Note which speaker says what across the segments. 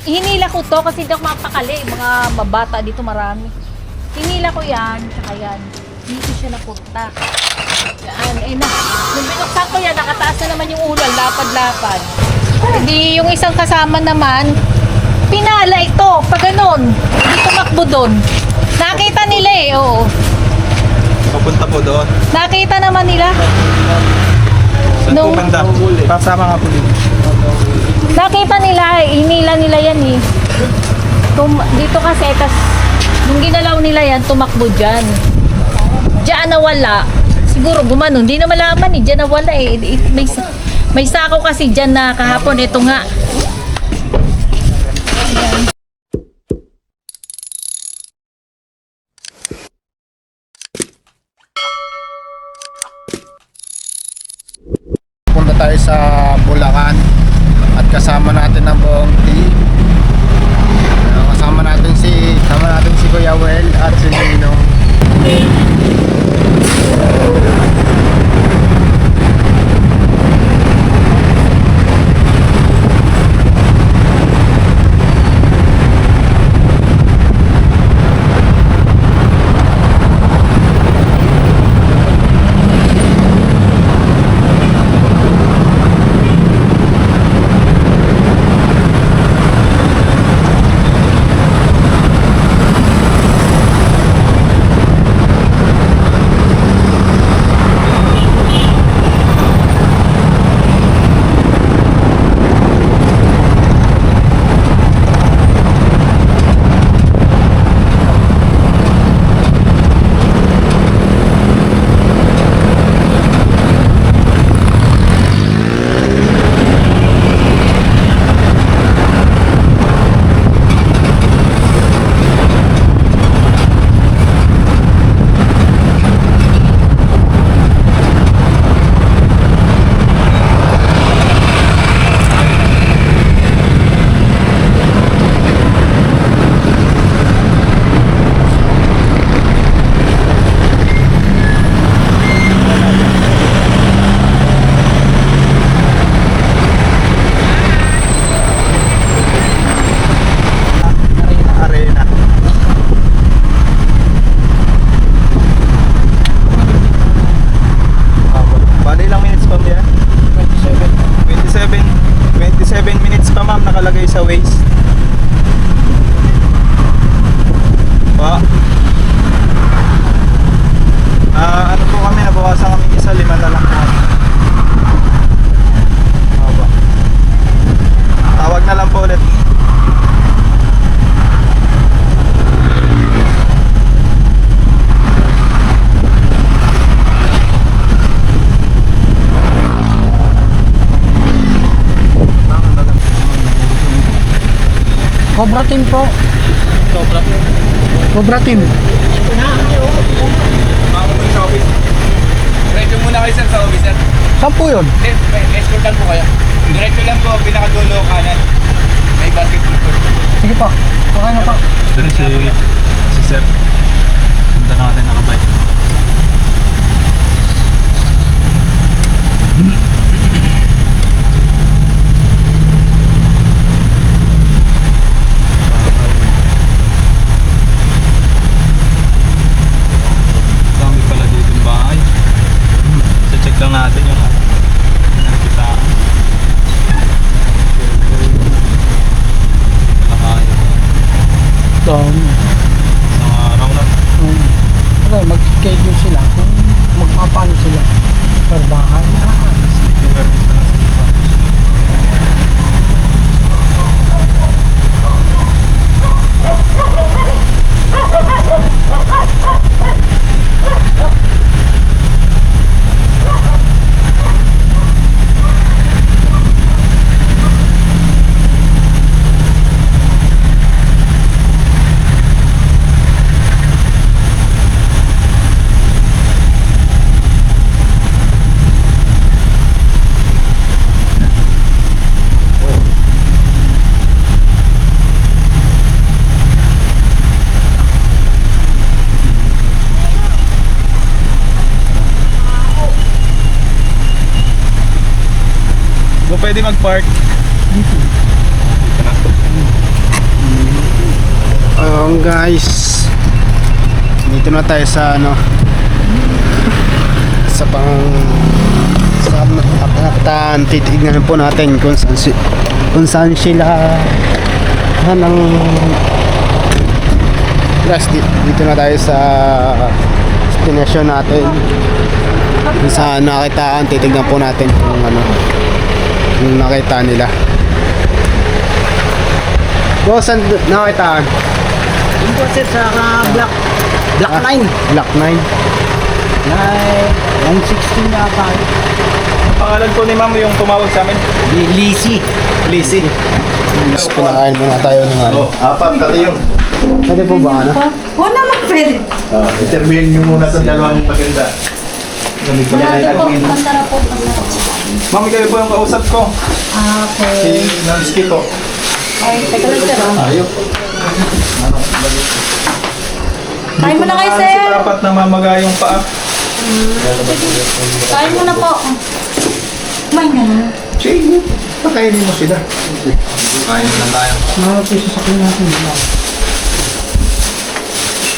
Speaker 1: hinila ko to kasi hindi ako mapakali. Mga mabata dito marami. Hinila ko yan, tsaka yan. Dito siya napunta. Yan, nung binuksan ko yan, nakataas na naman yung ulo, lapad-lapad. Hindi, yung isang kasama naman, pinala ito, pag ganun. Hindi tumakbo doon. Nakita nila eh, oo.
Speaker 2: Papunta po doon.
Speaker 1: Nakita naman nila.
Speaker 2: Saan po banda? Pasama nga po dito.
Speaker 1: Nakita nila, hinila nila yan eh. Dito kasi, nung ginalaw nila yan, tumakbo dyan. Diyan nawala. Siguro gumano, hindi na malaman eh. Diyan nawala eh. May sako kasi dyan na kahapon. Ito nga. Ayan.
Speaker 3: Punta tayo sa Bulacan at kasama natin ang buong team. Kasama natin si Kuya Wel at si Ninong.
Speaker 2: Nakalagay sa Waze. Ano po kami, nabawasan kami isa, 5 na lang po. Tawag na lang po ulit.
Speaker 3: Cobra Team po. Cobra Team.
Speaker 2: Sa office. Diretso muna kayo sir sa office sir.
Speaker 3: Saan po yun?
Speaker 2: Escortan po kayo. Diretso lang po, pinakadulo kanan. May basketball po.
Speaker 3: Sige po. Okay na po.
Speaker 2: Doon si sir. Punta na natin nakabay. Dami pala dito yung bahay. Check lang natin yung nakitaan.
Speaker 3: Dami.
Speaker 2: Isang araw na.
Speaker 3: Okay, mag-schedule sila kung magpapano sila per bahay.
Speaker 2: Pwede mag-park. Dito na.
Speaker 3: Yun guys, dito na tayo sa sa pangkataan. Titignan po natin kung saan sila ng guys. Dito na tayo sa destination natin kung saan nakitaan. Titignan po natin kung yung nakita nila. Saan nakitaan?
Speaker 4: Yung po sir sa Black 9.
Speaker 3: Black 9.
Speaker 4: 916 na pa.
Speaker 2: Pangalan po ni ma'am yung tumawag sa amin.
Speaker 4: Lisi.
Speaker 3: Mas pinakain muna tayo ng
Speaker 5: Apat kasi yun.
Speaker 3: Pwede po ba
Speaker 1: Oo naman, Fred.
Speaker 5: Interviewin nyo muna sa dalawang maganda.
Speaker 1: Marami po, masarap po.
Speaker 2: Ma'am, kayo po yung kausap ko.
Speaker 1: Okay.
Speaker 2: Si Nanski to.
Speaker 1: Ay, teka lang, sir.
Speaker 2: Ayok.
Speaker 1: Kain mo na kayo, sir.
Speaker 2: Dapat na mamaga yung paa.
Speaker 1: Kain mo na po. Kumain ka na.
Speaker 5: Sige, pakainin mo sila.
Speaker 2: Kain na tayo.
Speaker 4: Sasakyan natin.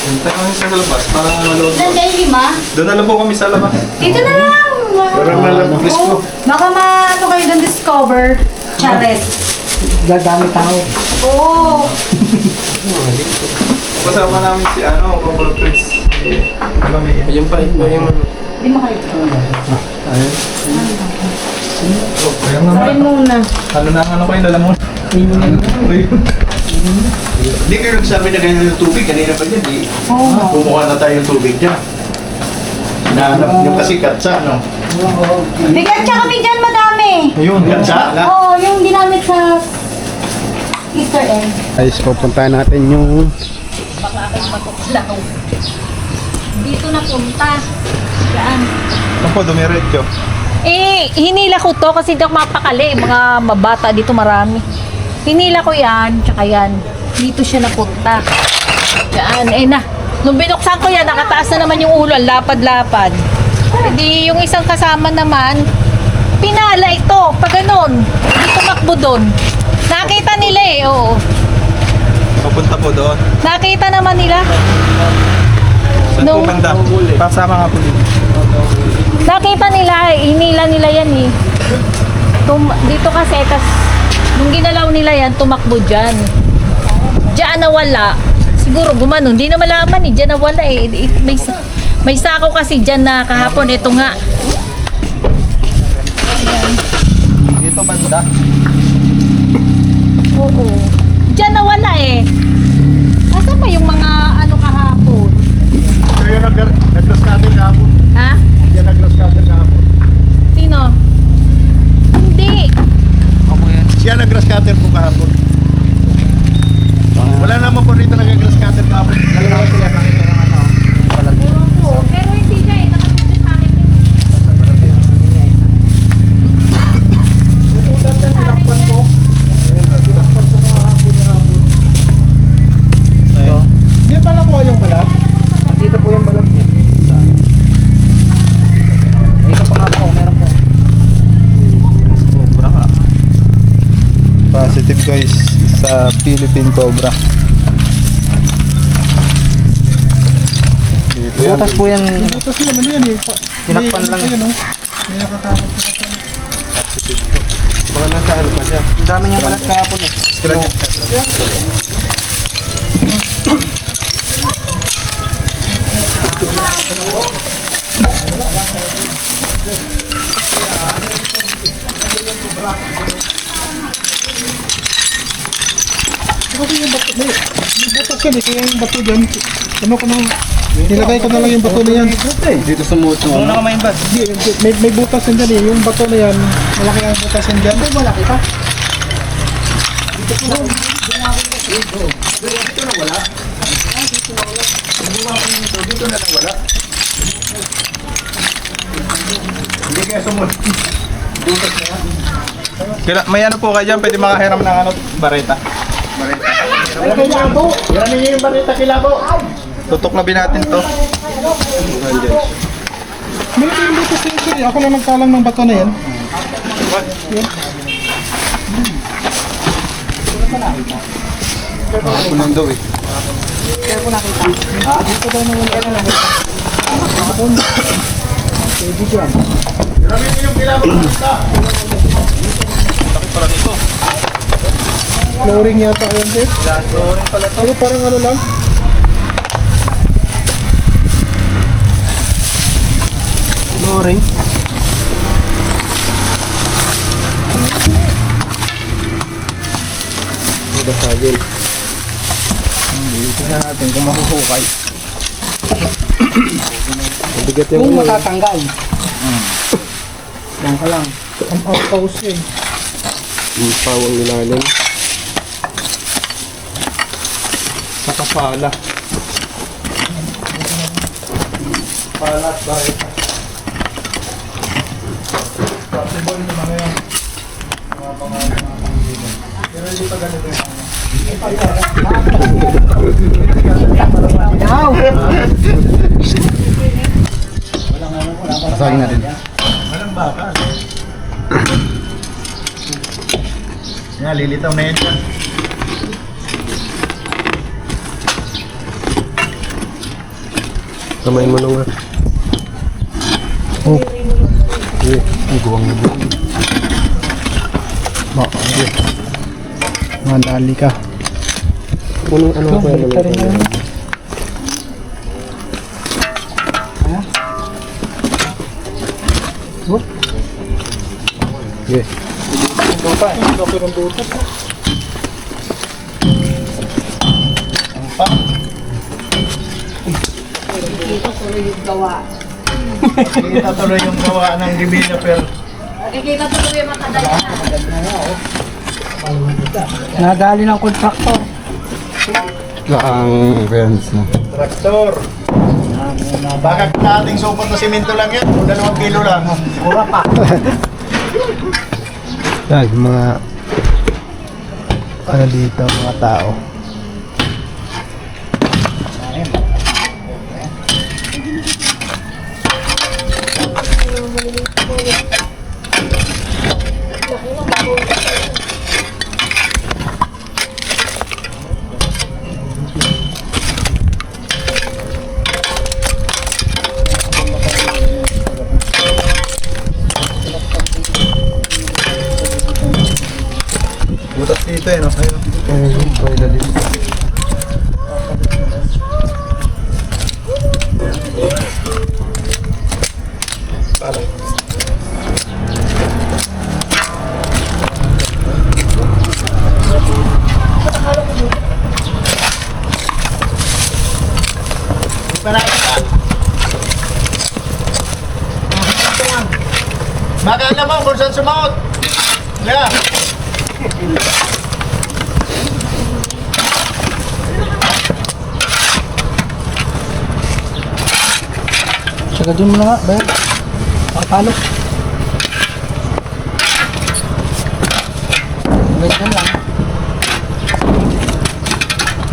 Speaker 2: Hintay kami sa labas para malood.
Speaker 1: Saan kayo, Lima?
Speaker 2: Doon na lang po kami sa labas.
Speaker 1: Dito na lang.
Speaker 5: Para malabas ko.
Speaker 1: Baka ano kayo doon discover. Chares.
Speaker 4: Gagamit tao.
Speaker 1: Oo.
Speaker 2: Kasama namin si Robert Prince. Yung pa yung
Speaker 1: Di mo kayo.
Speaker 2: Kaya nga.
Speaker 1: Kain muna.
Speaker 2: Ano kayo lalamon?
Speaker 5: Hindi kayo nagsabi na ganyan yung tubig. Kanina pa dyan, di. Kumuha na tayo ng tubig dyan. Hinahanap nyo kasi katsa, no?
Speaker 1: Bigat siya kami dyan, madami.
Speaker 2: Ayun,
Speaker 5: Katsa?
Speaker 1: Oo, yung ginamit sa Easter egg.
Speaker 3: Guys, pupuntahan natin yung
Speaker 1: Baka aking matuklaw. Dito na punta. Saan?
Speaker 2: Ano po, dumiretso.
Speaker 1: Hinila ko to kasi hindi ako mapakali. Mga mabata dito marami. Hinila ko yan, tsaka yan. Dito siya napunta. Yan, nung binuksan ko yan, nakataas na naman yung ulo, ang lapad-lapad. Hindi yung isang kasama naman, pinala ito, pag ganun. Hindi tumakbo doon. Nakita nila oo.
Speaker 2: Papunta po doon.
Speaker 1: Nakita naman nila.
Speaker 2: Saan po banda? Pasama nga po dito.
Speaker 1: Nakita nila, hinila nila yan eh. Dito kasi, nung ginalaw nila yan, tumakbo dyan. Diyan nawala. Siguro gumanon. Hindi na malaman eh. Diyan nawala eh. May sako kasi dyan na kahapon. Ito nga.
Speaker 2: Dito banda.
Speaker 1: Oo. Diyan nawala eh. Asa pa yung mga kahapon?
Speaker 5: Kayo nag-glass cutter kahapon.
Speaker 1: Ha?
Speaker 5: Yan nag-glass cutter kahapon.
Speaker 1: Sino? Hindi.
Speaker 5: Siya nag-glass cutter po kahapon. Wala naman po rito nag-glass cutter kahapon. Dalawa sila nakita ng
Speaker 1: Pero hindi siya eh. Nakapit sa akin yun.
Speaker 5: Hindi pa nakuha yung balat?
Speaker 4: Dito po yung balot niya. Dito pa nga po, meron po.
Speaker 2: Cobra ka. Positive guys sa Philippine Cobra. Dito yan.
Speaker 4: Butas po yan.
Speaker 5: Ito sila naman yan eh.
Speaker 4: Tinakpan lang.
Speaker 5: Ayun, no? May nakakapot.
Speaker 2: Baka nasa ano pa siya.
Speaker 4: Ang dami niyang balat kahapon eh.
Speaker 5: Butas yan eh. Kaya yung bato dyan. Ano ko na? Nilagay ko na lang yung bato na yan.
Speaker 3: dito sa moto.
Speaker 2: Ano na kamay ba?
Speaker 5: May butas yan dyan eh. Yung bato na yan. Malaki ang butas yan dyan. Malaki pa. Dito na wala. Hindi kaya sumunod.
Speaker 2: May ano po kayo dyan, pwede makahiram ng bareta.
Speaker 5: Ay, kilabo. Yan niyo yung barita kilabo.
Speaker 2: Tutuklabin natin to.
Speaker 5: Malaki yung butas yan sir. Ako lang nagkalang ng bato na yan.
Speaker 3: Kulang daw eh.
Speaker 4: Flooring yata yun, sir.
Speaker 2: Flooring pala to.
Speaker 4: Ano, parang ano lang? Flooring. Ito sagil. Tingnan natin kung mahuhukay. Mabigat yung matatanggal. Yan ka lang. Ang outpost eh.
Speaker 3: Yung pawang nilalim.
Speaker 2: Sa kapala.
Speaker 4: Palat bakit? Possible naman ngayon. Mga pangalan. Pero hindi pa ganito yung ano.
Speaker 3: Sasagin na rin.
Speaker 5: Walang baka. Nga, lilitaw na yan dyan.
Speaker 3: Kamay mo nung nga. Oh. Ang guwang mo. Baka. Mandali ka. Anong ano ko yan? Okay.
Speaker 5: Kita tuloy yung gawa ng developer.
Speaker 1: Nakikita tuloy yung mga kadala.
Speaker 4: Nagali ng kontraktor.
Speaker 3: Ang friends mo.
Speaker 5: Traktor. Baka nating supot na simento lang yan. O 2 kilo lang. Mura pa.
Speaker 3: Yan, mga ano dito, mga tao.
Speaker 5: Butas dito eh, no? Ayun. Baka alam mo kung saan sumaot. Yeah.
Speaker 4: Sagadin mo na nga, Bayan. Pakapalo. Ganyan lang.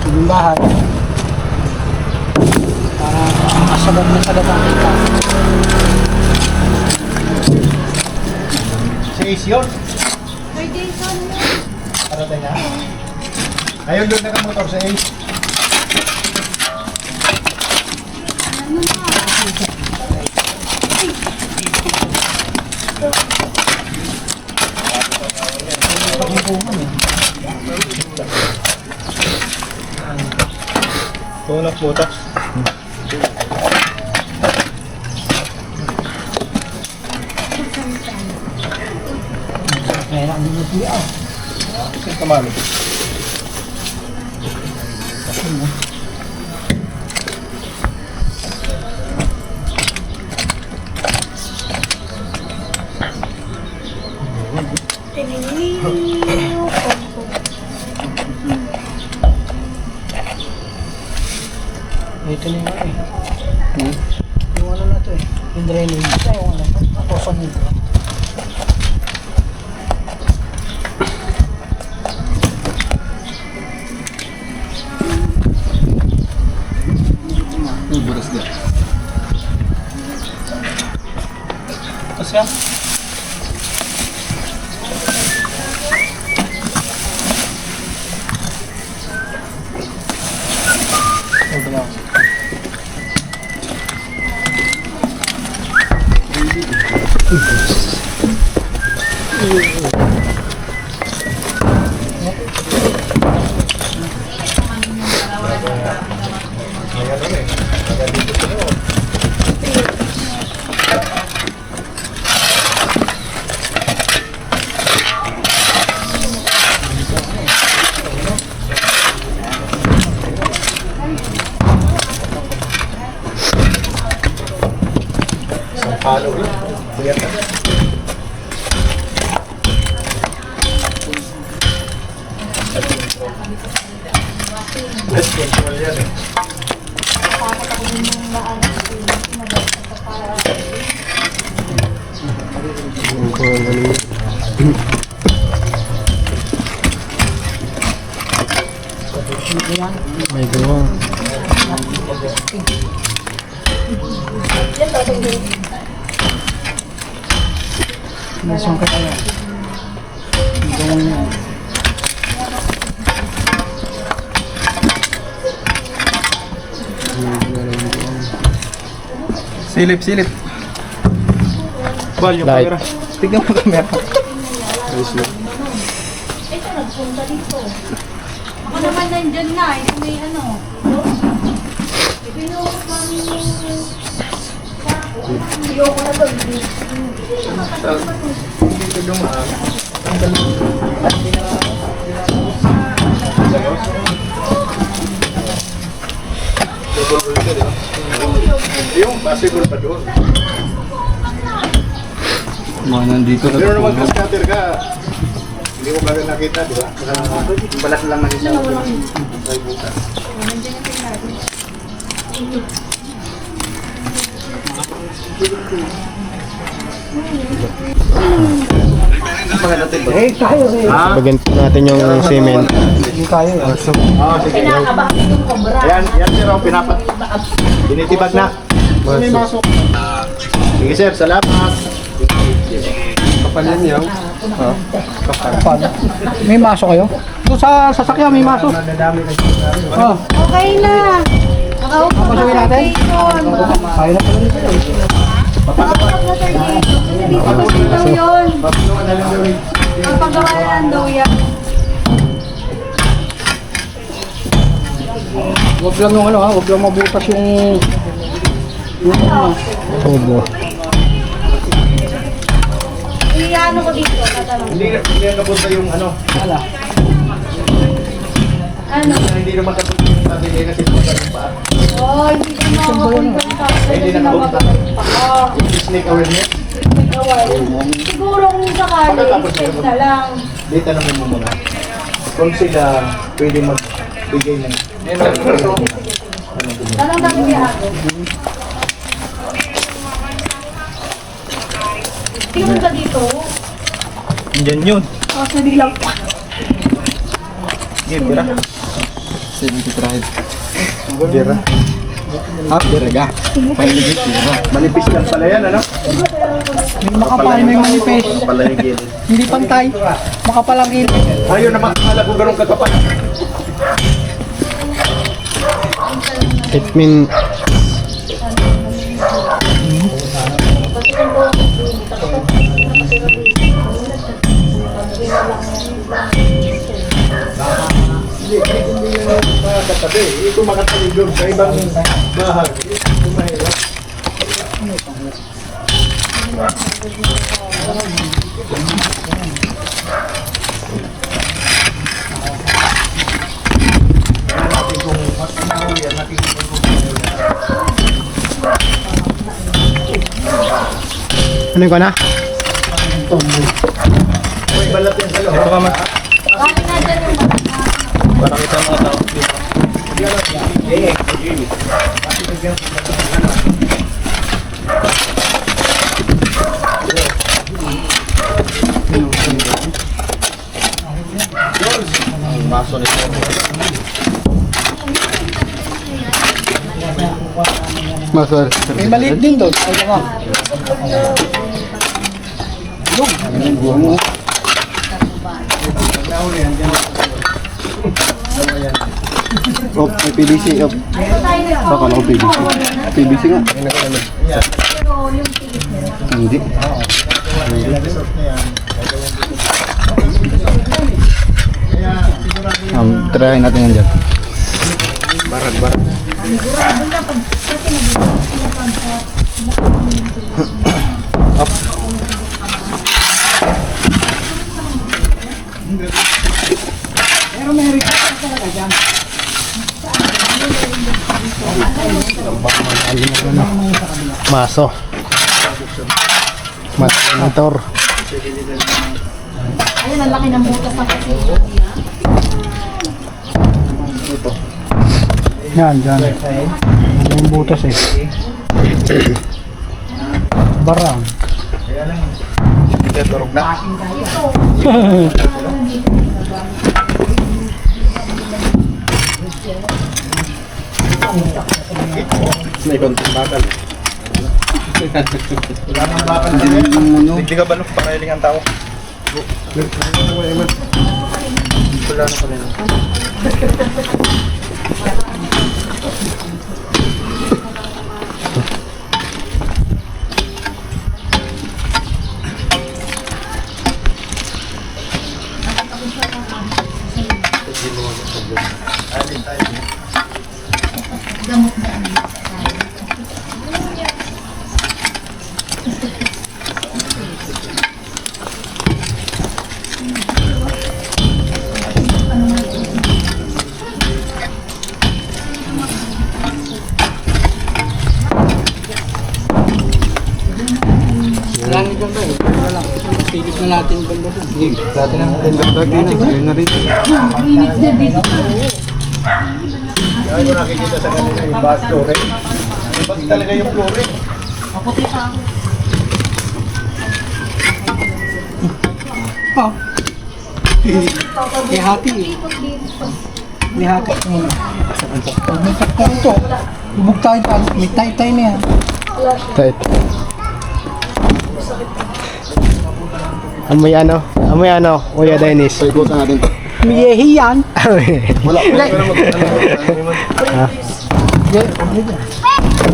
Speaker 4: Yung bahay. Para masagad na sagad ang kita.
Speaker 5: Si Ace yun. Parating na. Ayun doon nakamotor si Ace.
Speaker 2: Tunak butas.
Speaker 4: Kaya lang din siya.
Speaker 2: Kasi kamali.
Speaker 4: Ito na yung ano eh. Yung ano na to eh. Yung drainage. Ito yung ano. Poso nito.
Speaker 3: Buras na.
Speaker 2: Asya?
Speaker 5: Palo rin. Let's control yan eh.
Speaker 3: May gawa.
Speaker 4: Nasaan ka kaya? Gawin niya.
Speaker 2: Silip, silip. Bal, yung
Speaker 3: Light.
Speaker 2: camera. Tignan mo camera.
Speaker 1: Ito, nagpunta dito. Ako naman nandyan na, ito may ano. Pinukot namin yung... Ayoko na doon.
Speaker 5: Dito dumaan. Yung possible pa doon.
Speaker 2: Mga nandito na
Speaker 5: Pero naman ka-scatter ka, hindi mo bagay nakita, di ba? Balat lang na isa. Ay, buta.
Speaker 4: Eh, tayo eh.
Speaker 3: Bagyan natin yung cement.
Speaker 4: Hindi tayo eh.
Speaker 5: Ah, sige.
Speaker 1: Kinakabahan yung cobra.
Speaker 5: Yan sir, oh, pinapat. Binitibag na. May masok. Sige sir, salamat.
Speaker 2: Kapal yan.
Speaker 4: Paano? May maso kayo? Doon sa sasakyan may maso.
Speaker 5: Nadami na
Speaker 4: Oh,
Speaker 1: Okay na. Nakaupo
Speaker 4: Papasukin
Speaker 1: na
Speaker 4: natin?
Speaker 1: station.
Speaker 4: kaya na pala dito eh.
Speaker 1: Nakaupo na station. Kasi dito kasi daw yun. Papagawa na lang daw yan.
Speaker 4: Huwag lang yung ano ha, huwag lang mabutas yung ano.
Speaker 3: Tubo.
Speaker 1: Iyaano ko dito. Tatanong.
Speaker 5: Hindi na napunta yung ano.
Speaker 4: Wala.
Speaker 1: Ano?
Speaker 5: Hindi naman napunta yung sabi niya kasi yung paa.
Speaker 1: Oh, hindi ko makapunta sa kasi
Speaker 5: Hindi na napunta. Snake awareness.
Speaker 1: Siguro kung sakali, check na lang.
Speaker 5: Di tanongin mo muna. Kung sila pwede magbigay ng
Speaker 1: Tanong na kuya ako. Tingnan ka dito.
Speaker 2: Diyan yun.
Speaker 1: Oh, sabi lang.
Speaker 2: Sige, bira. 75. Bira. Ah, bira ga. Pahiligit, bira.
Speaker 5: manipis lang pala yan, ano?
Speaker 4: May makapal, may manipes.
Speaker 5: Pala yung gilid.
Speaker 4: Hindi pantay. Makapal ang ilip.
Speaker 5: Ayun naman, akala ko ganun kakapal.
Speaker 3: It mean
Speaker 5: Hindi na makakatabi. Ito makatabi doon sa ibang bahag. Ito mahirap.
Speaker 3: ano ko na?
Speaker 5: May balat yan sa loob.
Speaker 2: Ito ka ma.
Speaker 1: Bakit nandyan yung
Speaker 2: Para kita mga tao dito. Maso nito.
Speaker 3: Maswal.
Speaker 4: May maliit din doon. Ay, nga.
Speaker 3: Op, may PVC, op. Baka lang PVC. PVC nga. Hindi. Try natin yan dyan. Barat. Up. Maso. Motor.
Speaker 1: Ayun, ang laki ng butas ng kasi.
Speaker 4: Yan, dyan. Yung butas eh. Barang.
Speaker 3: Turog na. May konting bakal. Wala nang bakal. Hindi ka balok pa kailing ang tao. Wala na pala.
Speaker 4: Silip na natin yung banda doon.
Speaker 3: Dati na. Dati na rin. Kaya ko nakikita sa kanila yung bus flooring. Iba talaga yung flooring.
Speaker 1: Maputi pa ako.
Speaker 4: Oh. May hati eh. May hati. May takpan ito. Lubog tayo dyan. May tay-tay na yan.
Speaker 3: Tight. Amoy ano, Kuya Dennis. Paikutan natin to.
Speaker 4: May yehi yan.
Speaker 3: Wala.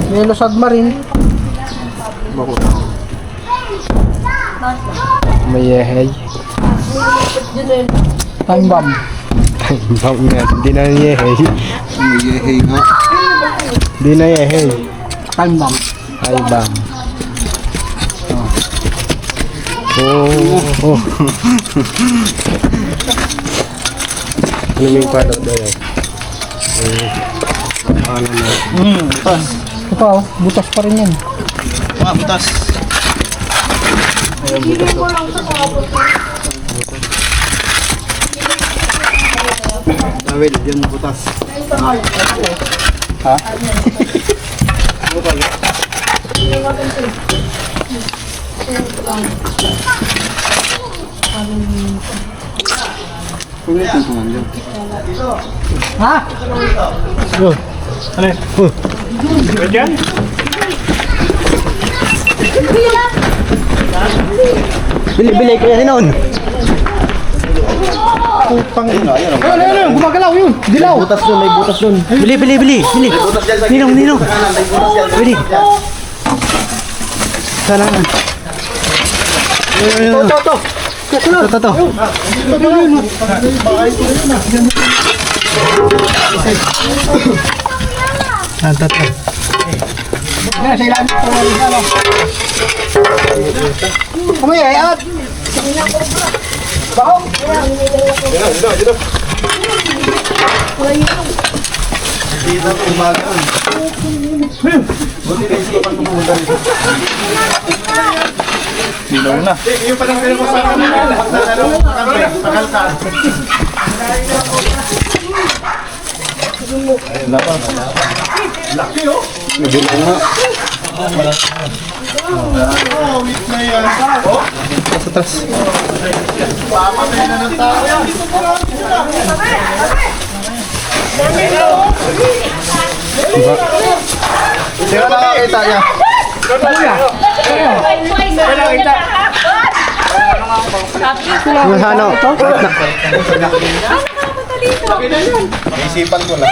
Speaker 4: Yellow submarine.
Speaker 3: May yehey.
Speaker 4: Time bomb.
Speaker 3: Bang nga, hindi na yehey. May yehey nga. Hindi na yehey.
Speaker 4: Time bomb.
Speaker 3: Ay bang. Oh. Ano yung kwadro doon? Ano na?
Speaker 4: Ito pa oh. Butas pa rin yan.
Speaker 5: Butas.
Speaker 3: Awel, dyan butas. Ha? Kung may tuntungan dyan.
Speaker 4: Ha?
Speaker 2: Ano yun? Pwede yan?
Speaker 3: Bili kaya sinon.
Speaker 5: Putang ina, yan.
Speaker 4: Ayun, gumagalaw yun. Dilaw.
Speaker 3: Butas doon, may butas doon. Bili. Ninong. Bili. Sana nga.
Speaker 4: Ito.
Speaker 3: Ito. Ito.
Speaker 4: Yan, sa ilalim. Kumaya, at. Bako.
Speaker 2: Silaw na.
Speaker 5: Yung parang pinag-usapan na pakalka. Laki oh.
Speaker 3: Nabilang nga.
Speaker 5: Wait na yan. Oh,
Speaker 3: Atas.
Speaker 5: pamatay na ng tao yan.
Speaker 3: Sino nakakita niya? Yung ano?
Speaker 1: dito.
Speaker 3: Naisipan ko lang.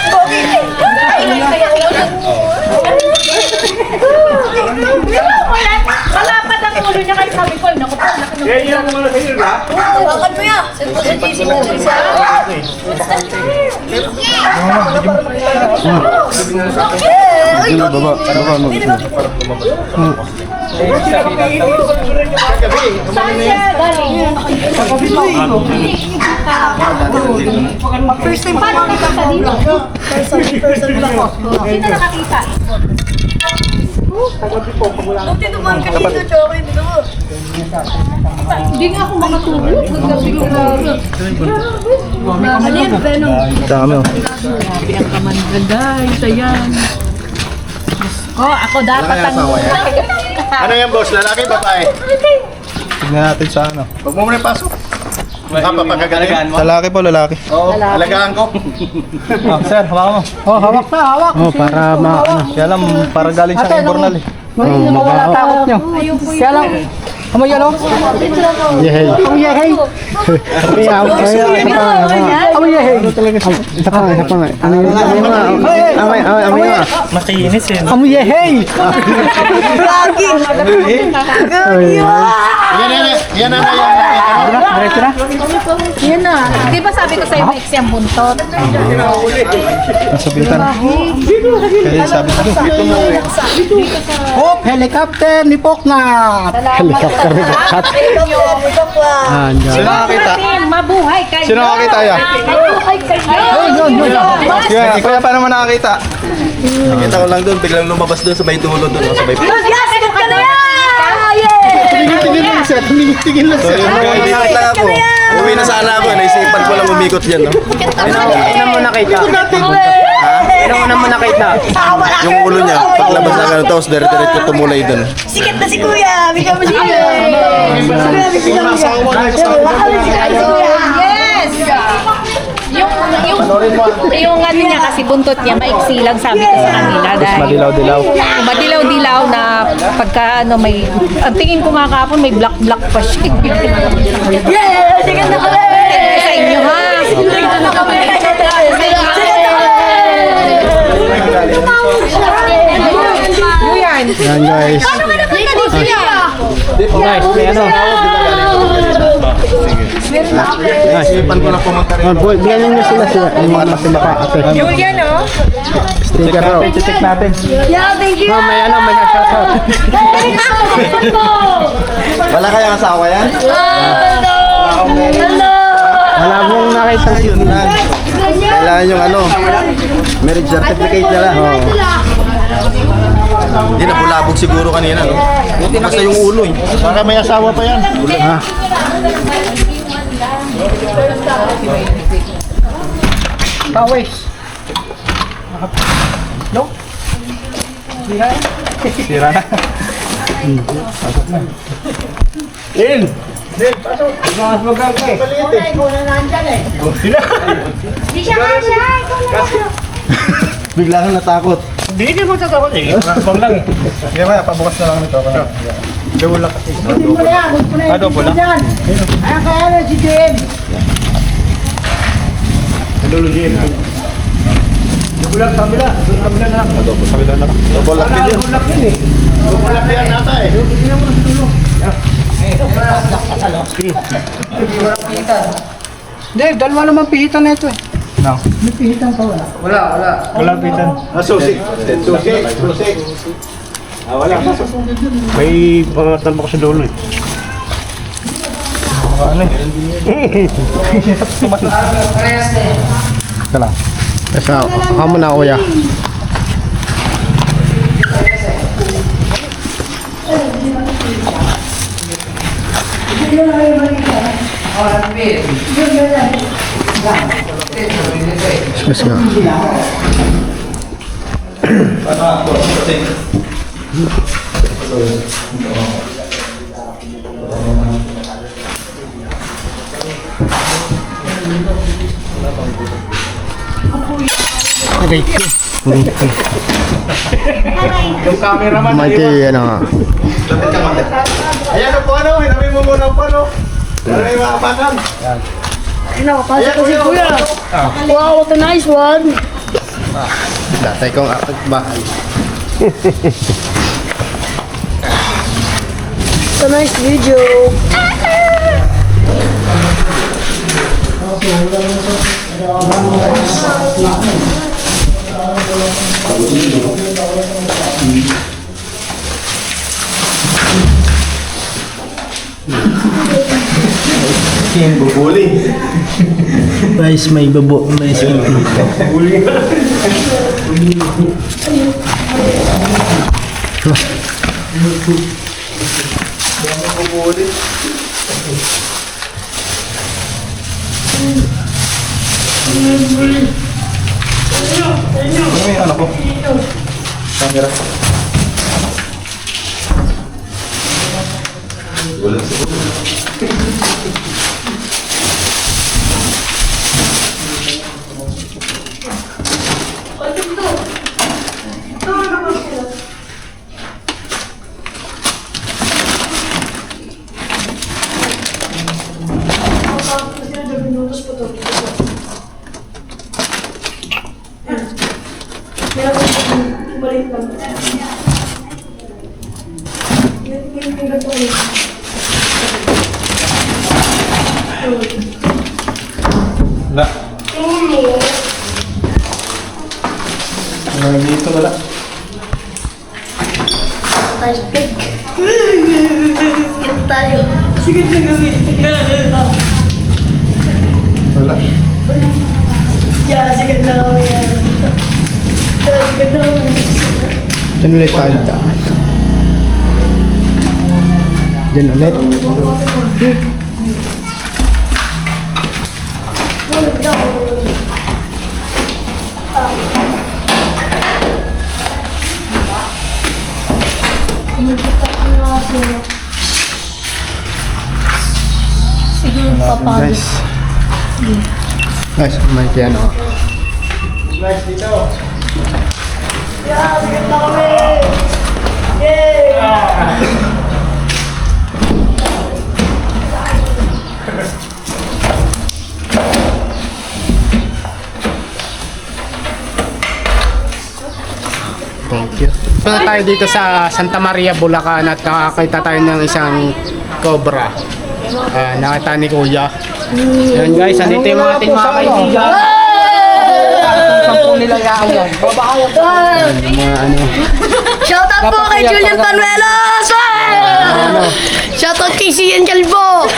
Speaker 1: Malapad ang ulo niya kahit sabi ko, naku po, laki ng ulo.
Speaker 6: Hawakan mo yan. Send mo sa GC mo sa
Speaker 3: Baba.
Speaker 1: Saan siya galing? First time, paano nakita dito?
Speaker 6: person lang ako.
Speaker 1: Sino nakakita?
Speaker 6: Nung tinuman ka dito, Choco, hindi mo.
Speaker 1: Hindi nga ako makatulog.
Speaker 6: Ano yun, Venom?
Speaker 3: Dami oh.
Speaker 1: Grabe ang kamandag, guys. Ayan. Oh, ako dapat ang...
Speaker 5: Ano yan, boss? Lalaki, babae?
Speaker 3: Tignan natin sa ano.
Speaker 5: Huwag mo muna ipasok. Papagagalingan mo?
Speaker 3: Lalaki po, lalaki.
Speaker 5: Oo, alagaan ko.
Speaker 2: Ah, sir, hawakan mo.
Speaker 4: Oh, hawak na, hawak.
Speaker 3: Oh, para
Speaker 2: Kaya lang, para galing sa imbornal eh.
Speaker 4: Wala takot nyo. Kaya lang, amoy yan o.
Speaker 3: Yehey.
Speaker 4: Amoy yahay. Amoy yahay.
Speaker 3: Isa pa nga. Ano yun? Amoy nga.
Speaker 2: Makinis eh.
Speaker 4: Amoy yahay.
Speaker 6: Gagi!
Speaker 5: Yan na.
Speaker 4: Diretso na.
Speaker 1: Yan na. Di ba sabi ko sa'yo, maiksi ang buntot?
Speaker 3: Nasabitan. Kaya sabi ko.
Speaker 4: Hop, helicopter ni Poknat.
Speaker 3: Helicopter ni Poknat.
Speaker 5: Sino nakakita?
Speaker 1: Mabuhay kayo.
Speaker 3: Sino nakakita yan?
Speaker 1: Mabuhay kayo.
Speaker 3: Kuya, paano mo nakakita?
Speaker 5: Nakita ko lang doon, biglang lumabas doon sa may dulo doon. Sa may
Speaker 6: Sikat ka na yan!
Speaker 3: Tingin lang siya.
Speaker 5: Umikot lang ako. Uwi na sana ako. Naisipan ko lang umikot yan. No?
Speaker 4: Ano mo nakita? Ano mo nakita?
Speaker 5: Yung ulo niya, paglabas na gano'n, tapos dire-diretso tumulay doon.
Speaker 6: Sikat na si Kuya! Bigyan mo si Kuya!
Speaker 1: Yes! Yung ano niya kasi buntot niya maiksi lang sabi ko sa kanila dahil
Speaker 2: Madilaw-dilaw.
Speaker 1: madilaw-dilaw na pagka ano may ang tingin ko nga kahapon may black pa siya.
Speaker 6: Yeah! Sikat na kami!
Speaker 1: Sa inyo ha.
Speaker 6: Sikat na kami!
Speaker 1: Yan.
Speaker 3: Yan guys.
Speaker 4: Guys, may ano?
Speaker 5: Naisipan ko lang pumunta rin.
Speaker 3: Boy, bigyan nyo sila yung mga nasimaka.
Speaker 1: Julian no?
Speaker 3: Sticker raw.
Speaker 2: Check natin.
Speaker 6: Yeah, thank you!
Speaker 3: May ano, may shoutout.
Speaker 5: Wala kayang asawa yan?
Speaker 3: Wala mong nakita yun.
Speaker 5: Kailangan yung ano, marriage certificate nila. Hindi, napulabog siguro kanina, no? Basta yung ulo, eh. Baka may asawa pa yan.
Speaker 3: Ha?
Speaker 4: Pawis. No?
Speaker 2: Sira na.
Speaker 5: Bigla kang natakot.
Speaker 2: Hindi mo tatakot eh. Bang lang eh.
Speaker 3: Kaya maya, pabukas na lang nito. Dawala kasi.
Speaker 2: Ano po lang?
Speaker 4: Ayan kaya na si Jen.
Speaker 5: Bulak din yun. Bulak yan nata eh.
Speaker 4: Hindi, dalawa naman pihitan na ito eh.
Speaker 2: No.
Speaker 4: May pihitan pa wala.
Speaker 2: Walang pitan.
Speaker 5: Susi. Susi. Wala.
Speaker 2: May mga tambak sa dulo eh. Ano eh?
Speaker 3: Ito lang. Esa, ako muna kuya. Excuse me. Okay.
Speaker 2: Yung cameraman
Speaker 3: May kay ano nga.
Speaker 5: Ayan po ano, hinabi mo muna po ano. Para may makapakan.
Speaker 6: Nakapasok ko si Kuya. Wow, what a nice one.
Speaker 3: Datay kong akit bahay.
Speaker 6: It's a nice video.
Speaker 5: Yan, bubuli.
Speaker 4: Guys, may babo, may skin.
Speaker 2: Ano yung anak ko? Camera. Wala. Wala dito, wala.
Speaker 6: Nice pick. Tayo. Sige na gawin.
Speaker 3: Wala.
Speaker 6: Yeah, sige na gawin. Sige na gawin.
Speaker 3: Diyan ulit tayo daan. Diyan ulit.
Speaker 1: Siguro papalo.
Speaker 3: Guys. Guys, may piano.
Speaker 6: Yeah, sige na gawin. Yay!
Speaker 3: Thank you. Punta tayo dito sa Santa Maria, Bulacan at nakakita tayo ng isang cobra. Nakita ni Kuya. Yan guys, andito yung mga ating mga kaibigan.
Speaker 4: Sampo nila yan.
Speaker 3: Yung mga ano.
Speaker 6: Shoutout po kay Julian Panuelos! Shoutout kay Cian Calvo!